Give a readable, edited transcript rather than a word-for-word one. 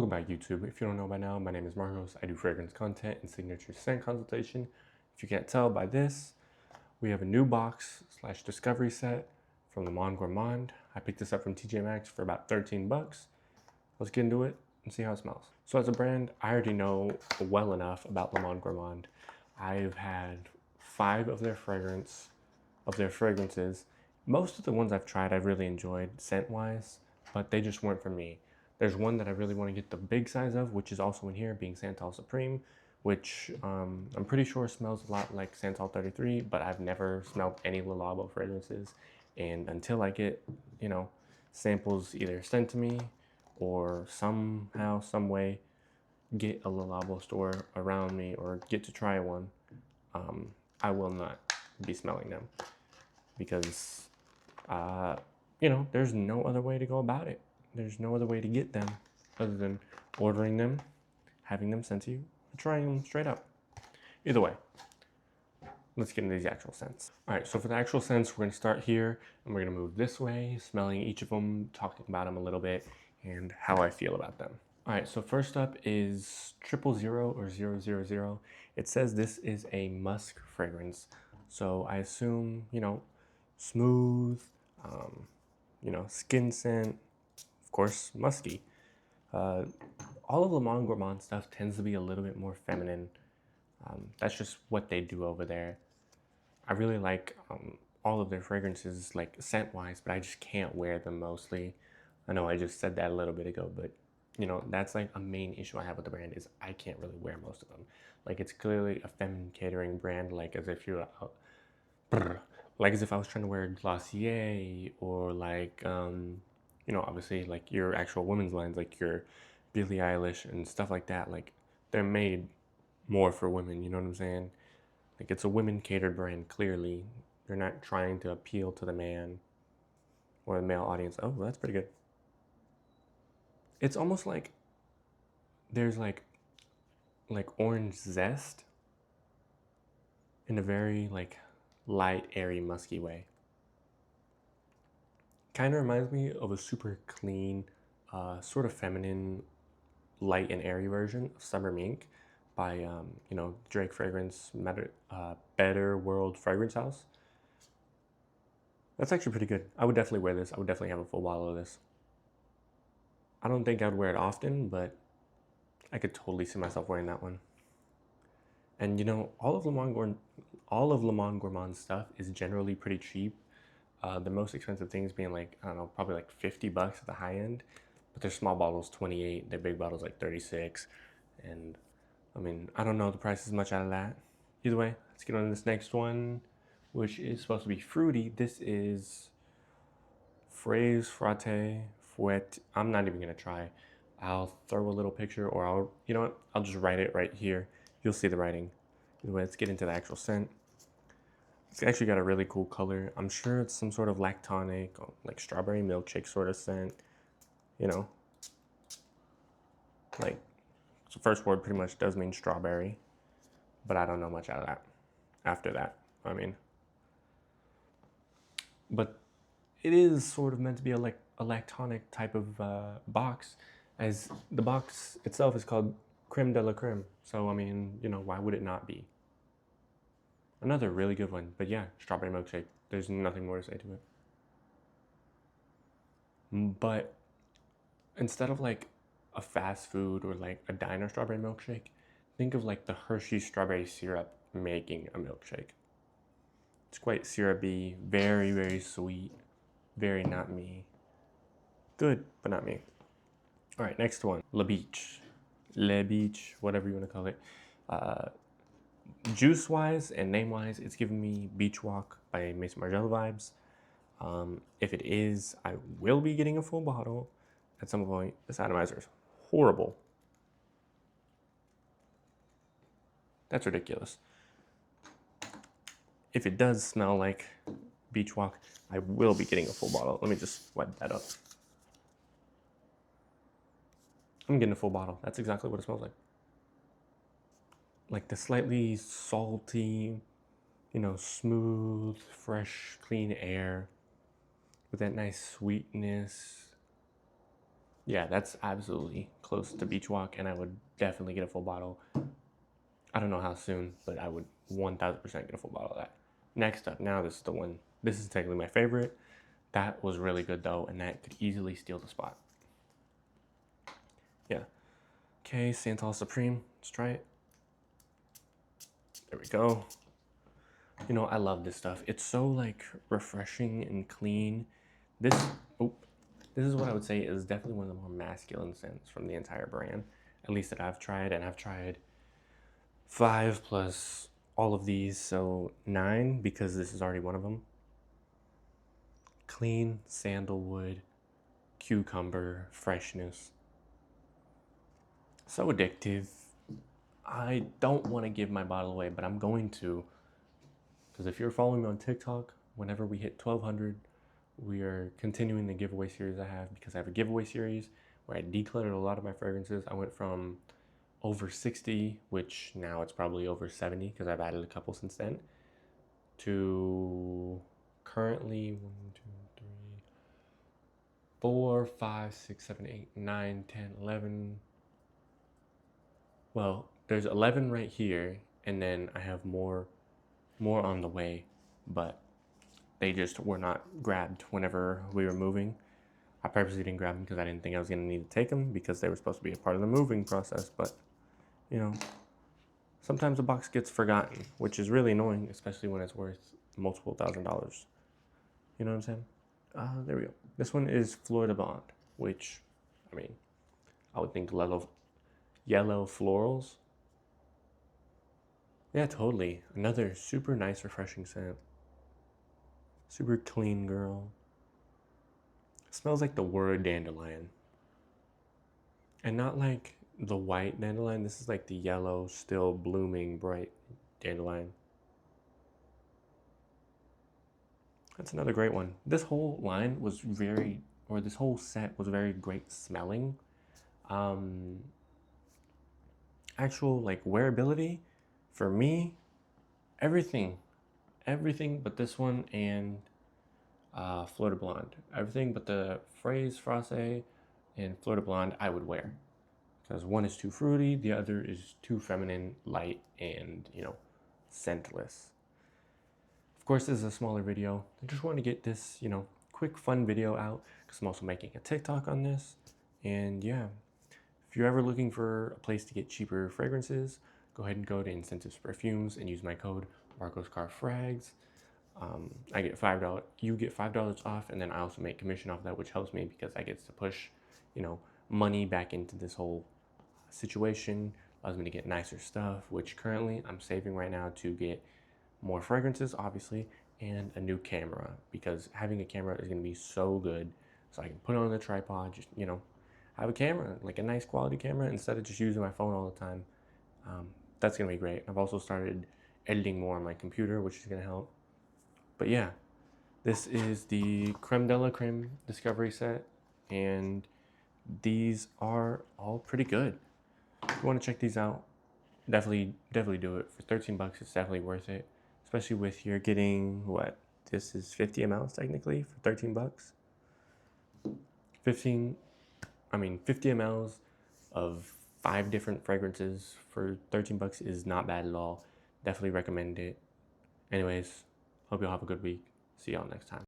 Welcome back, YouTube. If you don't know by now, my name is Marcos. I do fragrance content and signature scent consultation. If you can't tell by this, we have a new box / discovery set from the Monde Gourmand. I picked this up from TJ Maxx for about 13 bucks. Let's get into it and see how it smells. So as a brand, I already know well enough about the Monde Gourmand. I've had 5 of their fragrances. Most of the ones I've tried I've really enjoyed scent-wise, but they just weren't for me. There's one that I really want to get the big size of, which is also in here, being Santal Supreme, which I'm pretty sure smells a lot like Santal 33, but I've never smelled any Le Labo fragrances. And until I get, samples either sent to me or somehow, some way, get a Le Labo store around me or get to try one, I will not be smelling them because, there's no other way to go about it. There's no other way to get them other than ordering them, having them sent to you, or trying them straight up. Either way, let's get into these actual scents. All right, so for the actual scents, we're gonna start here and we're gonna move this way, smelling each of them, talking about them a little bit, and how I feel about them. All right, so first up is 000 or 000. It says this is a musk fragrance. So I assume, smooth, skin scent, of course, musky. All of Le Monde Gourmand stuff tends to be a little bit more feminine. That's just what they do over there. I really like all of their fragrances, like scent-wise, but I just can't wear them mostly. I know I just said that a little bit ago, but that's like a main issue I have with the brand is I can't really wear most of them. Like it's clearly a feminine catering brand, like as if you're like as if I was trying to wear Glossier or like obviously like your actual women's lines, like your Billie Eilish and stuff like that. Like they're made more for women, you know what I'm saying? Like it's a women catered brand, clearly. They're not trying to appeal to the man or the male audience. Oh, that's pretty good. It's almost like there's like orange zest in a very like light, airy, musky way. Kind of reminds me of a super clean, sort of feminine, light and airy version of Summer Mink by Drake fragrance, Better World Fragrance House. That's actually pretty good. I would definitely wear this. I would definitely have a full bottle of this. I don't think I would wear it often, but I could totally see myself wearing that one. And all of Le Monde Gourmand stuff is generally pretty cheap. The most expensive things being like, I don't know, probably like 50 bucks at the high end, but their small bottles 28, their big bottles like 36. And I mean, I don't know the prices much out of that. Either way, let's get on to this next one, which is supposed to be fruity. This is Fraise Fratte Fouette. I'm not even gonna try. I'll throw a little picture, or I'll just write it right here. You'll see the writing. Either way, let's get into the actual scent. It's actually got a really cool color. I'm sure it's some sort of lactonic, like strawberry milkshake sort of scent. Like the first word pretty much does mean strawberry, but I don't know much out of that. After that, but it is sort of meant to be a lactonic type of box, as the box itself is called creme de la creme. So I mean, why would it not be? Another really good one, but yeah, strawberry milkshake. There's nothing more to say to it. But instead of like a fast food or like a diner strawberry milkshake, think of like the Hershey strawberry syrup making a milkshake. It's quite syrupy, very, very sweet, very not me. Good, but not me. All right, next one, Le Beach, whatever you want to call it. Juice-wise and name-wise, it's giving me Beach Walk by Maison Margiela vibes. If it is, I will be getting a full bottle at some point. This atomizer is horrible. That's ridiculous. If it does smell like Beach Walk, I will be getting a full bottle. Let me just wipe that up. I'm getting a full bottle. That's exactly what it smells like. Like the slightly salty, smooth, fresh, clean air with that nice sweetness. Yeah, that's absolutely close to Beach Walk, and I would definitely get a full bottle. I don't know how soon, but I would 1000% get a full bottle of that. Next up, now this is the one. This is technically my favorite. That was really good though, and that could easily steal the spot. Yeah. Okay, Santal Supreme. Let's try it. There we go. You know, I love this stuff. It's so like refreshing and clean. This, oh, this is what I would say is definitely one of the more masculine scents from the entire brand, at least that I've tried, and I've tried 5 plus all of these, so 9 because this is already one of them. Clean sandalwood, cucumber, freshness. So addictive. I don't want to give my bottle away, but I'm going to. Because if you're following me on TikTok, whenever we hit 1,200, we are continuing the giveaway series I have, because I have a giveaway series where I decluttered a lot of my fragrances. I went from over 60, which now it's probably over 70 because I've added a couple since then, to currently 1, 2, 3, 4, 5, 6, 7, 8, 9, 10, 11. Well, there's 11 right here, and then I have more on the way, but they just were not grabbed whenever we were moving. I purposely didn't grab them because I didn't think I was going to need to take them because they were supposed to be a part of the moving process, but you know, sometimes a box gets forgotten, which is really annoying, especially when it's worth multiple $1,000s. You know what I'm saying? There we go. This one is Florida Bond, which, I mean, I would think yellow florals. Yeah, totally. Another super nice, refreshing scent. Super clean girl. It smells like the word dandelion. And not like the white dandelion. This is like the yellow, still blooming, bright dandelion. That's another great one. This whole line was this whole set was very great smelling. Actual like wearability, for me, everything but this one and Florida Blonde. Everything but the Phrase Frasse and Florida Blonde I would wear. Because one is too fruity, the other is too feminine, light, and, you know, scentless. Of course, this is a smaller video. I just want to get this, you know, quick fun video out because I'm also making a TikTok on this. And yeah, if you're ever looking for a place to get cheaper fragrances, go ahead and go to Incentives Perfumes and use my code MarcosCarFrags. I get $5. You get $5 off, and then I also make commission off that, which helps me because I get to push, you know, money back into this whole situation. Allows me to get nicer stuff, which currently I'm saving right now to get more fragrances, obviously, and a new camera, because having a camera is going to be so good. So I can put it on the tripod, just, you know, have a camera, like a nice quality camera, instead of just using my phone all the time. That's going to be great. I've also started editing more on my computer, which is going to help. But yeah, this is the Creme de la Creme Discovery set, and these are all pretty good. If you want to check these out, definitely do it. For 13 bucks, it's definitely worth it, especially with you're getting what? This is 50 mLs technically for 13 bucks. 50 mLs of 5 different fragrances for 13 bucks is not bad at all. Definitely recommend it. Anyways, hope you all have a good week. See y'all next time.